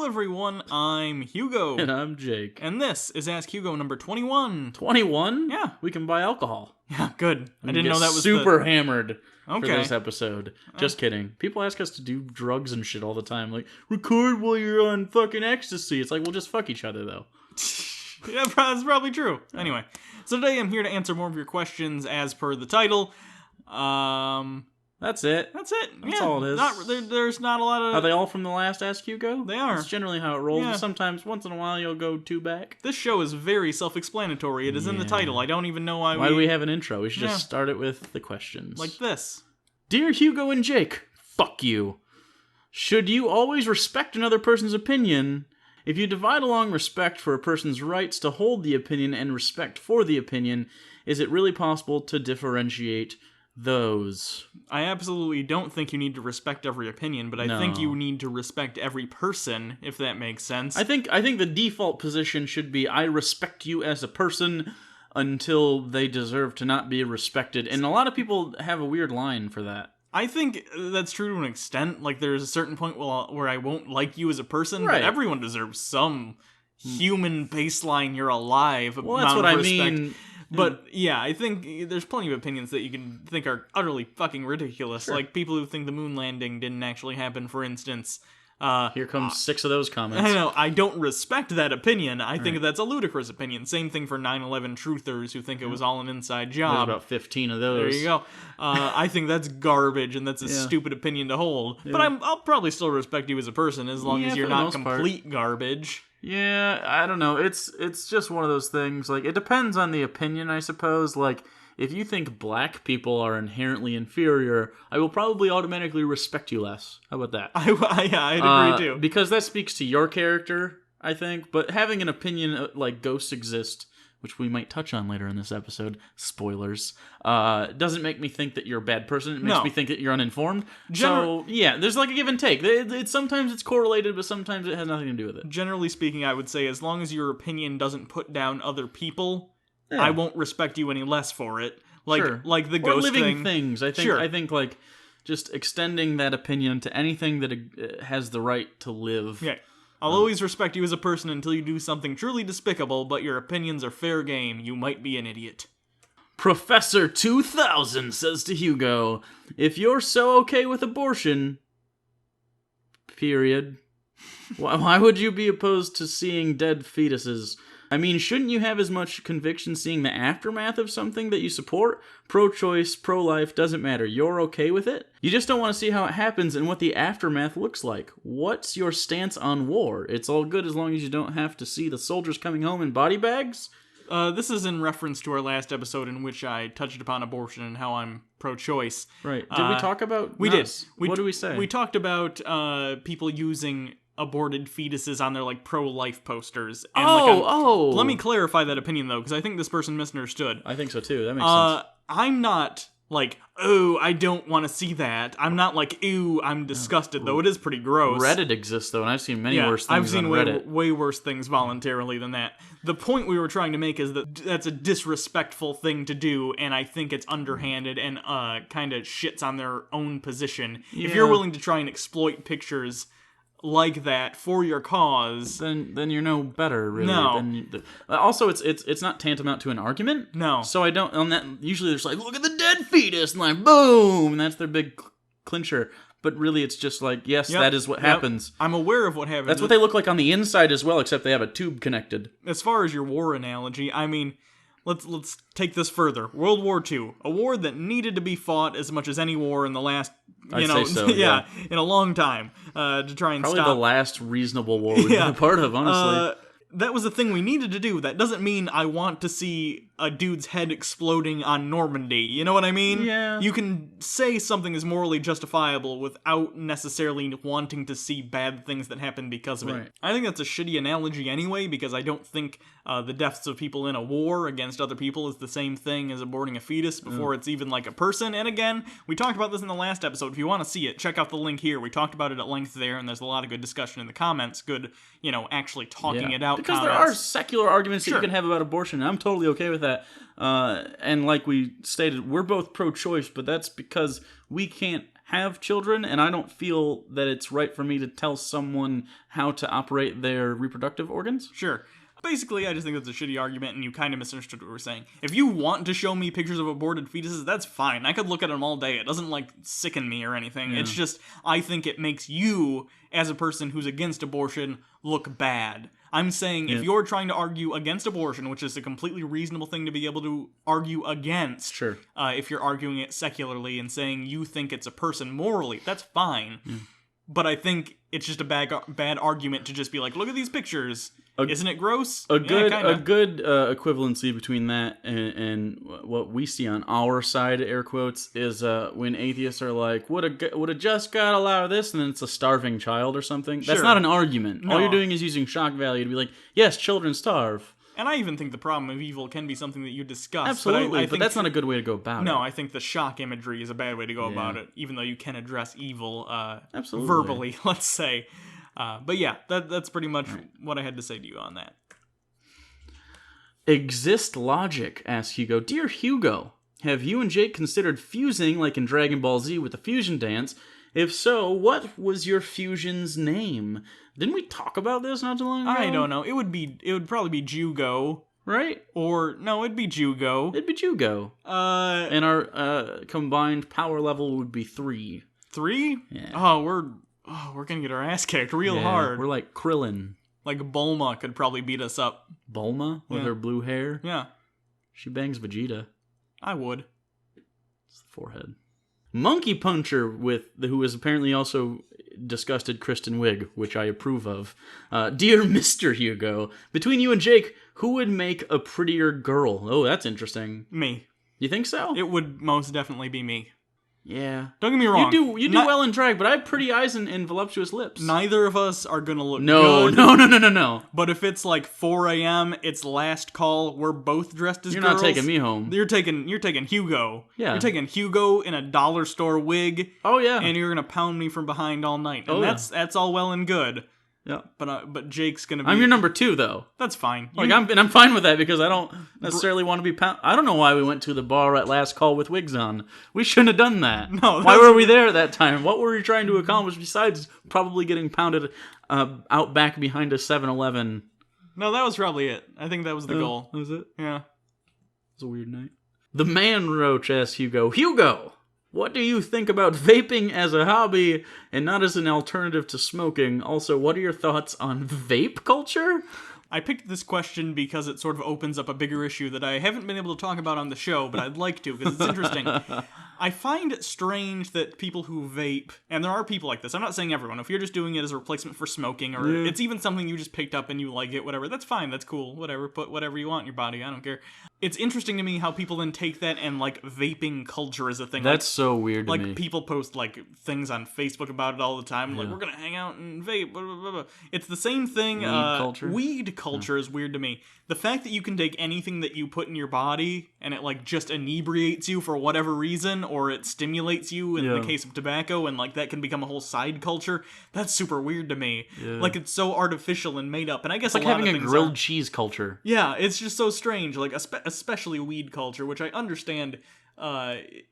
everyone, I'm Hugo. And I'm Jake. And this is Ask Hugo number 21. 21? Yeah. We can buy alcohol. Yeah, good. I didn't get know that was super hammered for Okay. this episode. Just kidding. People ask us to do drugs and shit all the time. Like, record while you're on fucking ecstasy. It's like, we'll just fuck each other, though. Yeah, that's probably true. Anyway, so today I'm here to answer more of your questions as per the title. That's it. That's it. That's all it is. There's not a lot of... Are they all from the last Ask Hugo? They are. That's generally how it rolls. Yeah. Sometimes, once in a while, you'll go two back. This show is very self-explanatory. It is in the title. I don't even know why do we have an intro? We should just start it with the questions. Like this. Dear Hugo and Jake, fuck you. Should you always respect another person's opinion? If you divide along respect for a person's rights to hold the opinion and respect for the opinion, is it really possible to differentiate those? I absolutely don't think you need to respect every opinion, but I think you need to respect every person, if that makes sense. I think the default position should be, I respect you as a person until they deserve to not be respected. And a lot of people have a weird line for that. I think that's true to an extent. Like, there's a certain point where I won't like you as a person, right. But everyone deserves some human baseline you're alive well, that's amount what of I respect. mean. But, yeah, I think there's plenty of opinions that you can think are utterly fucking ridiculous. Sure. Like, people who think the moon landing didn't actually happen, for instance. Here comes 6 of those comments. I know, I don't respect that opinion. I think that's a ludicrous opinion. Same thing for 9/11 truthers who think it was all an inside job. There's about 15 of those. There you go. I think that's garbage, and that's a stupid opinion to hold. Yeah. But I'll probably still respect you as a person, as long as you're not complete garbage. Yeah, I don't know. It's just one of those things. Like, it depends on the opinion, I suppose. Like, if you think black people are inherently inferior, I will probably automatically respect you less. How about that? I'd agree too. Because that speaks to your character, I think. But having an opinion like ghosts exist, which we might touch on later in this episode, spoilers, doesn't make me think that you're a bad person. It makes me think that you're uninformed. So, yeah, there's like a give and take. Sometimes it's correlated, but sometimes it has nothing to do with it. Generally speaking, I would say as long as your opinion doesn't put down other people, I won't respect you any less for it. Like the ghost living thing. Things. I think like just extending that opinion to anything that has the right to live. Yeah. I'll always respect you as a person until you do something truly despicable, but your opinions are fair game. You might be an idiot. Professor 2000 says to Hugo, if you're so okay with abortion, period, why would you be opposed to seeing dead fetuses? I mean, shouldn't you have as much conviction seeing the aftermath of something that you support? Pro-choice, pro-life, doesn't matter. You're okay with it? You just don't want to see how it happens and what the aftermath looks like. What's your stance on war? It's all good as long as you don't have to see the soldiers coming home in body bags? This is in reference to our last episode in which I touched upon abortion and how I'm pro-choice. Right. Did we talk about... We did. What did we say? We talked about people using aborted fetuses on their, like, pro-life posters. And, let me clarify that opinion, though, because I think this person misunderstood. I think so, too. That makes sense. I'm not like, oh, I don't want to see that. I'm not like, ooh, I'm disgusted, though it is pretty gross. Reddit exists, though, and I've seen many worse things I've seen on Reddit. way worse things voluntarily than that. The point we were trying to make is that that's a disrespectful thing to do, and I think it's underhanded and kind of shits on their own position. Yeah. If you're willing to try and exploit pictures like that for your cause, then you're no better, really. No. Also, it's not tantamount to an argument. No. So I don't. On that, usually there's like, look at the dead fetus, and like, boom, and that's their big clincher. But really, it's just like, yes, that is what happens. I'm aware of what happens. That's what they look like on the inside as well, except they have a tube connected. As far as your war analogy, I mean, let's take this further. World War II, a war that needed to be fought as much as any war in the last, in a long time, to try and probably stop. The last reasonable war we've been a part of, honestly. That was the thing we needed to do. That doesn't mean I want to see a dude's head exploding on Normandy. You know what I mean? Yeah. You can say something is morally justifiable without necessarily wanting to see bad things that happen because of it. I think that's a shitty analogy anyway, because I don't think the deaths of people in a war against other people is the same thing as aborting a fetus before it's even like a person. And again, we talked about this in the last episode. If you want to see it, check out the link here. We talked about it at length there, and there's a lot of good discussion in the comments. Good, actually talking it out. Because there are secular arguments that you can have about abortion, and I'm totally okay with that. And like we stated, we're both pro-choice, but that's because we can't have children, and I don't feel that it's right for me to tell someone how to operate their reproductive organs. Sure. Basically, I just think that's a shitty argument, and you kind of misunderstood what we're saying. If you want to show me pictures of aborted fetuses, that's fine. I could look at them all day. It doesn't, like, sicken me or anything. It's just, I think it makes you, as a person who's against abortion, look bad. I'm saying if you're trying to argue against abortion, which is a completely reasonable thing to be able to argue against, Sure. If you're arguing it secularly and saying you think it's a person morally, that's fine. But I think it's just a bad argument to just be like, look at these pictures. Isn't it gross? A good equivalency between that and what we see on our side, air quotes, is when atheists are like, would a just God allow this? And then it's a starving child or something. That's not an argument. No. All you're doing is using shock value to be like, yes, children starve. And I even think the problem of evil can be something that you discuss. Absolutely, but that's not a good way to go about it. No, I think the shock imagery is a bad way to go about it, even though you can address evil Absolutely. verbally, let's say. But yeah, that's pretty much what I had to say to you on that. Exist Logic asks Hugo, Dear Hugo, have you and Jake considered fusing like in Dragon Ball Z with the fusion dance? If so, what was your fusion's name? Didn't we talk about this not too long ago? I don't know. It would probably be Jugo. Right? Or, no, it'd be Jugo. It'd be Jugo. And our combined power level would be 3. 3? Yeah. Oh, we're gonna get our ass kicked real hard. We're like Krillin. Like Bulma could probably beat us up. Bulma? With her blue hair? Yeah. She bangs Vegeta. I would. It's the forehead. Monkey Puncher, who has apparently also disgusted Kristen Wiig, which I approve of. Dear Mr. Hugo, between you and Jake, who would make a prettier girl? Oh, that's interesting. Me. You think so? It would most definitely be me. Yeah. Don't get me wrong. You do well in drag, but I have pretty eyes and voluptuous lips. Neither of us are gonna look good. No. But if it's like 4 a.m., it's last call, we're both dressed as You're girls. not taking me home. You're taking Hugo. Yeah. You're taking Hugo in a dollar store wig. Oh, yeah. And you're gonna pound me from behind all night. And that's all well and good. Yeah. But Jake's gonna be... I'm your number 2, though. That's fine. I'm fine with that because I don't necessarily want to be I don't know why we went to the bar at last call with wigs on. We shouldn't have done that. No. Why were we there at that time? What were we trying to accomplish besides probably getting pounded out back behind a 7-Eleven? No, that was probably it. I think that was the goal. That was it? Yeah. It was a weird night. The Man Roach asks Hugo, what do you think about vaping as a hobby and not as an alternative to smoking? Also, what are your thoughts on vape culture? I picked this question because it sort of opens up a bigger issue that I haven't been able to talk about on the show, but I'd like to because it's interesting. I find it strange that people who vape, and there are people like this, I'm not saying everyone, if you're just doing it as a replacement for smoking, or it's even something you just picked up and you like it, whatever, that's fine, that's cool, whatever, put whatever you want in your body, I don't care. It's interesting to me how people then take that and, like, vaping culture is a thing. That's so weird to me. Like, people post, like, things on Facebook about it all the time, like, we're gonna hang out and vape, blah, blah, blah, blah. It's the same thing. Weed culture is weird to me. The fact that you can take anything that you put in your body and it, like, just inebriates you for whatever reason, or it stimulates you in the case of tobacco, and, like, that can become a whole side culture, that's super weird to me. Like, it's so artificial and made up, and I guess it's like having a grilled cheese culture. Yeah, it's just so strange, like, especially weed culture, which I understand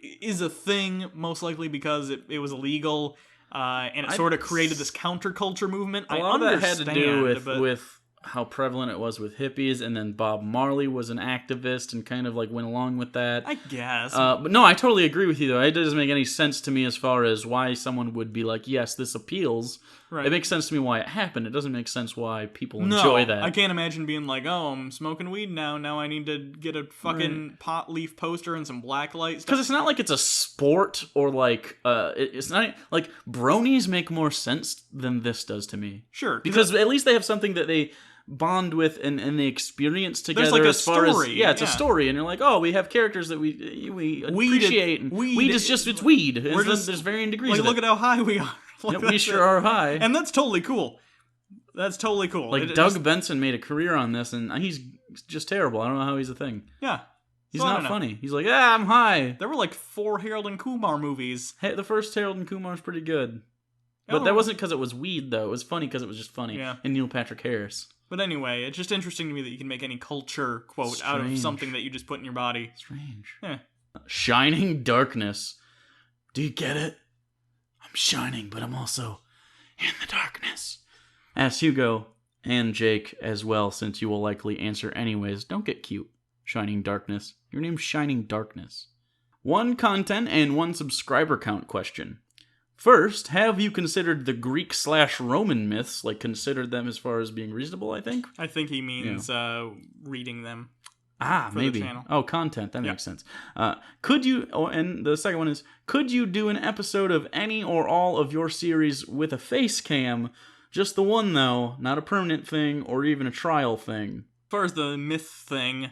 is a thing, most likely because it was illegal, and it sort of created this counterculture movement. A lot of that had to do with how prevalent it was with hippies, and then Bob Marley was an activist and kind of like went along with that. I guess. But no, I totally agree with you though. It doesn't make any sense to me as far as why someone would be like, yes, this appeals. Right. It makes sense to me why it happened. It doesn't make sense why people enjoy that. I can't imagine being like, oh, I'm smoking weed now. Now I need to get a fucking pot leaf poster and some black lights. Because it's not like it's a sport or like, it's not like bronies make more sense than this does to me. Sure. Because at least they have something that they bond with and they experience together. There's like as far story. As it's a story, and you're like, oh, we have characters that we appreciate. Weed is just it's weed. There's varying degrees. Like, of look at how high we are. Like, we sure are high, and that's totally cool. That's totally cool. Like Doug Benson made a career on this, and he's just terrible. I don't know how he's a thing. Yeah. He's not funny. He's like, I'm high. There were like 4 Harold and Kumar movies. Hey, the first Harold and Kumar's pretty good. But that wasn't because it was weed, though. It was funny because it was just funny. Yeah. And Neil Patrick Harris. But anyway, it's just interesting to me that you can make any culture quote out of something that you just put in your body. Strange. Yeah. Shining Darkness. Do you get it? I'm shining, but I'm also in the darkness. Ask Hugo and Jake as well, since you will likely answer anyways. Don't get cute, Shining Darkness. Your name's Shining Darkness. 1 content and 1 subscriber count question. First, have you considered the Greek/Roman myths, like considered them as far as being reasonable, I think? I think he means reading them. Maybe. The channel. Oh, content. That makes sense. Could you, and the second one is, could you do an episode of any or all of your series with a face cam? Just the one, though, not a permanent thing or even a trial thing. As far as the myth thing,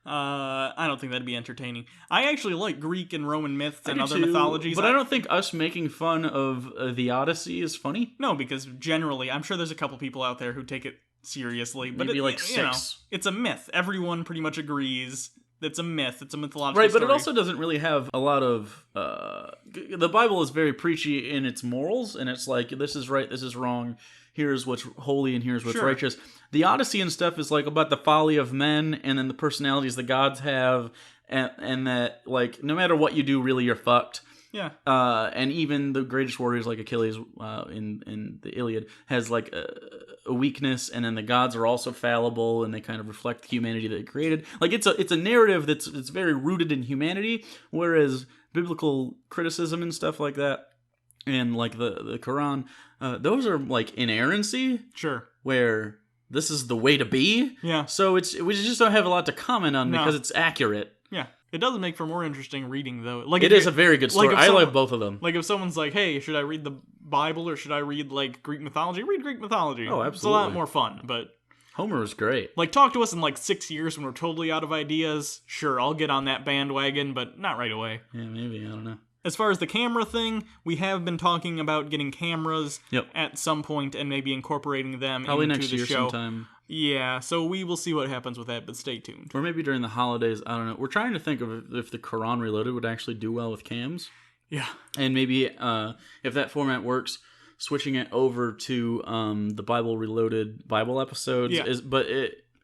I don't think that'd be entertaining. I actually like Greek and Roman myths and other mythologies. But I don't think us making fun of the Odyssey is funny. No, because generally, I'm sure there's a couple people out there who take it seriously. But maybe like 6. It's a myth. Everyone pretty much agrees. It's a myth. It's a mythological right, story. But it also doesn't really have a lot of... the Bible is very preachy in its morals, and it's like, this is right, this is wrong, here's what's holy, and here's what's righteous. The Odyssey and stuff is like about the folly of men, and then the personalities the gods have, and that, like, no matter what you do, really, you're fucked. Yeah. And even the greatest warriors like Achilles in the Iliad has like a weakness, and then the gods are also fallible, and they kind of reflect the humanity that they created. Like it's a narrative it's very rooted in humanity, whereas biblical criticism and stuff like that, and like the Quran, those are like inerrancy. Sure. Where this is the way to be. Yeah. So we just don't have a lot to comment on because it's accurate. Yeah. It does make for more interesting reading, though. Like it is a very good story. I like both of them. Like if someone's like, "Hey, should I read the Bible or should I read like Greek mythology?" Read Greek mythology. Oh, absolutely. It's a lot more fun. But Homer was great. Like, talk to us in like 6 years when we're totally out of ideas. Sure, I'll get on that bandwagon, but not right away. Yeah, maybe. I don't know. As far as the camera thing, we have been talking about getting cameras at some point and maybe incorporating them probably into next the year show. sometime. Yeah, so we will see what happens with that, but stay tuned. Or maybe during the holidays, I don't know. We're trying to think of if the Quran Reloaded would actually do well with cams. Yeah. And maybe if that format works, switching it over to the Bible Reloaded Bible episodes. Yeah. But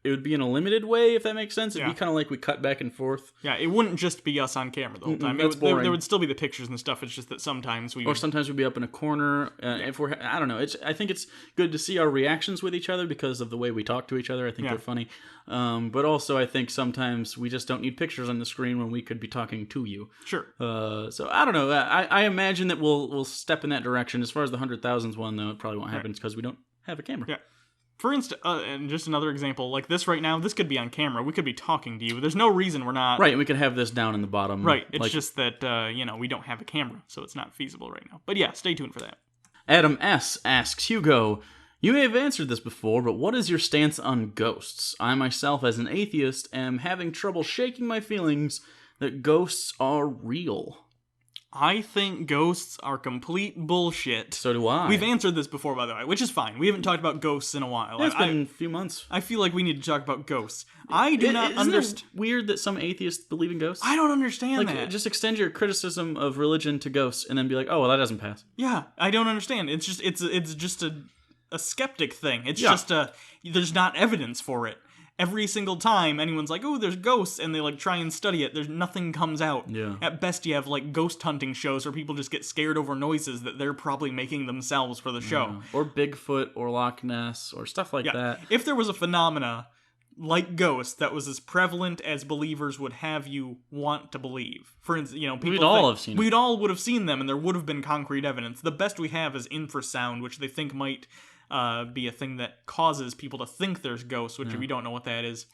it would be in a limited way, if that makes sense. It'd be kind of like we cut back and forth. Yeah, it wouldn't just be us on camera the whole time. That's boring. There would still be the pictures and stuff. It's just that sometimes Or sometimes we'd be up in a corner. If we're, I don't know. I think it's good to see our reactions with each other because of the way we talk to each other. I think they're funny. But also, I think sometimes we just don't need pictures on the screen when we could be talking to you. Sure. So I don't know. I imagine that we'll step in that direction. As far as the 100,000s one, though, it probably won't happen because we don't have a camera. Yeah. For instance, and just another example, like this right now, this could be on camera. We could be talking to you. There's no reason we're not. Right, and we could have this down in the bottom. Right, it's just that, we don't have a camera, so it's not feasible right now. But yeah, stay tuned for that. Adam S. asks Hugo, you may have answered this before, but what is your stance on ghosts? I myself, as an atheist, am having trouble shaking my feelings that ghosts are real. I think ghosts are complete bullshit. So do I. We've answered this before, by the way, which is fine. We haven't talked about ghosts in a while. It's been a few months. I feel like we need to talk about ghosts. I do not understand. Isn't it weird that some atheists believe in ghosts? I don't understand that. Just extend your criticism of religion to ghosts and then be like, oh, well, that doesn't pass. Yeah, I don't understand. It's just a skeptic thing. It's just there's not evidence for it. Every single time anyone's like, oh, there's ghosts, and they like try and study it, there's nothing comes out. Yeah. At best, you have like ghost hunting shows where people just get scared over noises that they're probably making themselves for the show. Or Bigfoot or Loch Ness or stuff like that. If there was a phenomena like ghosts that was as prevalent as believers would have you want to believe. For instance, people we'd all have seen them. We'd all would have seen them, and there would have been concrete evidence. The best we have is infrasound, which they think might be a thing that causes people to think there's ghosts, which if you don't know what that is,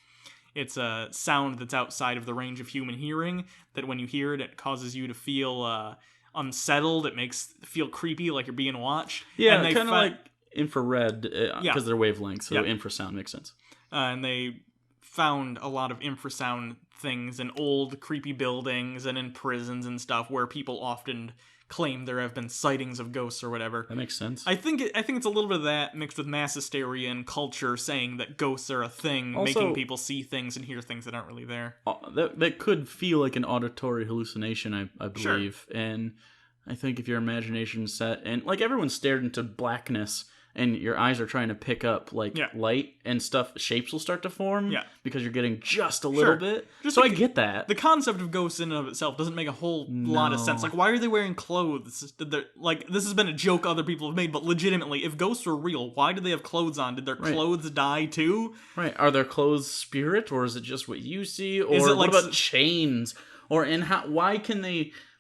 it's a sound that's outside of the range of human hearing, that when you hear it, it causes you to feel unsettled. It makes feel creepy, like you're being watched. Yeah, kind of like infrared, because they're wavelengths, so infrasound makes sense. And they found a lot of infrasound things in old creepy buildings and in prisons and stuff where people often claim there have been sightings of ghosts or whatever. That makes sense. I think it's a little bit of that mixed with mass hysteria and culture saying that ghosts are a thing, also, making people see things and hear things that aren't really there. That could feel like an auditory hallucination, I believe. Sure. And I think if your imagination's set, and like everyone stared into blackness and your eyes are trying to pick up like light and stuff, shapes will start to form because you're getting just a little bit. So I get that. The concept of ghosts in and of itself doesn't make a whole lot of sense. Like, why are they wearing clothes? Like, this has been a joke other people have made, but legitimately, if ghosts were real, why did they have clothes on? Did their clothes die too? Right. Are their clothes spirit, or is it just what you see? Or what about chains? Or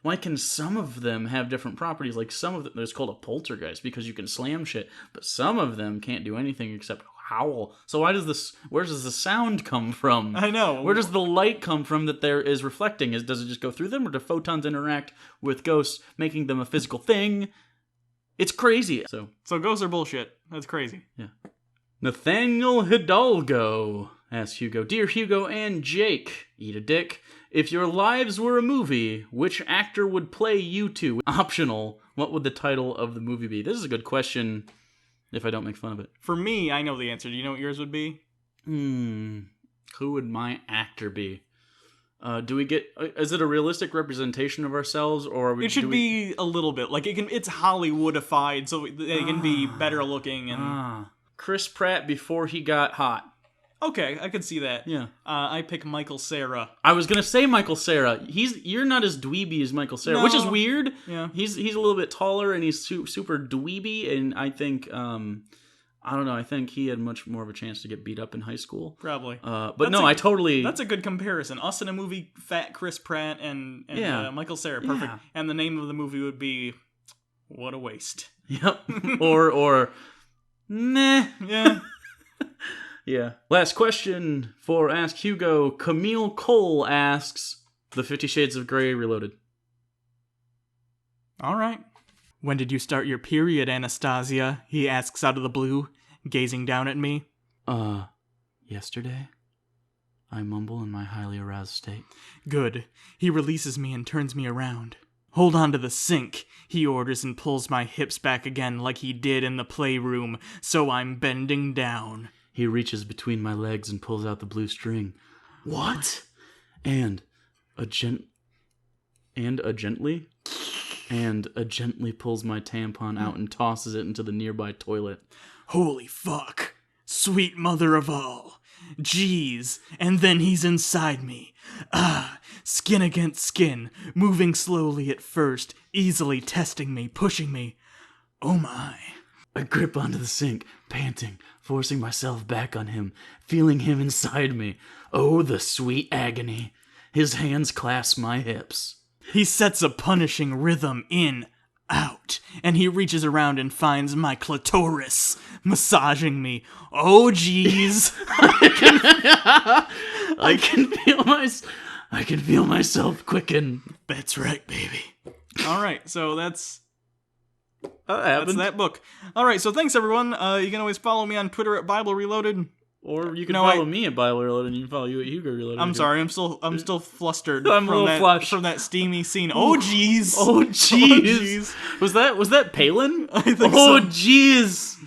why can some of them have different properties? Like some of them, it's called a poltergeist because you can slam shit, but some of them can't do anything except howl. So where does the sound come from? I know. Where does the light come from that there is reflecting? Does it just go through them, or do photons interact with ghosts, making them a physical thing? It's crazy. So ghosts are bullshit. That's crazy. Yeah. Nathaniel Hidalgo asks Hugo, Dear Hugo and Jake, eat a dick. If your lives were a movie, which actor would play you two? Optional. What would the title of the movie be? This is a good question, if I don't make fun of it. For me, I know the answer. Do you know what yours would be? Who would my actor be? Do we get... Is it a realistic representation of ourselves, or... It should be a little bit. Like, it's Hollywoodified, so they can be better looking and... Chris Pratt before he got hot. Okay, I could see that. Yeah. I pick Michael Cera. I was gonna say Michael Cera. You're not as dweeby as Michael Cera, which is weird. Yeah. He's a little bit taller and he's super dweeby, and I think I don't know. I think he had much more of a chance to get beat up in high school. Probably. I totally. That's a good comparison. Us in a movie, fat Chris Pratt and Michael Cera, perfect. Yeah. And the name of the movie would be What a Waste. Yep. or meh. Yeah. Yeah. Last question for Ask Hugo. Camille Cole asks, The 50 Shades of Grey Reloaded. All right. When did you start your period, Anastasia? He asks out of the blue, gazing down at me. Yesterday? I mumble in my highly aroused state. Good. He releases me and turns me around. Hold on to the sink, he orders and pulls my hips back again like he did in the playroom, so I'm bending down. He reaches between my legs and pulls out the blue string. What? And gently pulls my tampon out and tosses it into the nearby toilet. Holy fuck. Sweet mother of all. Jeez. And then he's inside me. Skin against skin, moving slowly at first, easily testing me, pushing me. Oh my. I grip onto the sink, panting, forcing myself back on him, feeling him inside me. Oh, the sweet agony. His hands clasp my hips. He sets a punishing rhythm in, out, and he reaches around and finds my clitoris, massaging me. Oh, jeez. I can feel myself quicken. That's right, baby. All right, so that's happened. That book. All right, so thanks, everyone. You can always follow me on Twitter at Bible Reloaded. Or you can follow me at Bible Reloaded, and you can follow you at Hugo Reloaded. I'm sorry, I'm still flustered. I'm a little flushed from that steamy scene. Oh jeez. Oh jeez. Was that Palin? I think so. Oh jeez.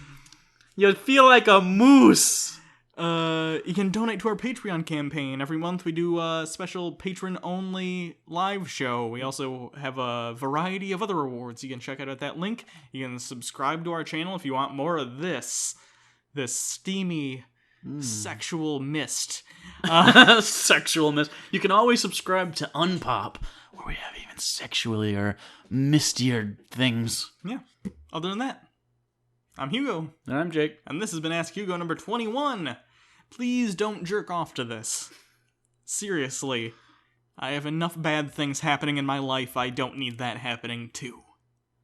You feel like a moose. You can donate to our Patreon campaign. Every month we do a special patron-only live show. We also have a variety of other rewards you can check out at that link. You can subscribe to our channel if you want more of this steamy sexual mist. Sexual mist. You can always subscribe to Unpop, where we have even sexually or mistier things. Yeah. Other than that, I'm Hugo. And I'm Jake. And this has been Ask Hugo number 21. Please don't jerk off to this. Seriously. I have enough bad things happening in my life. I don't need that happening too.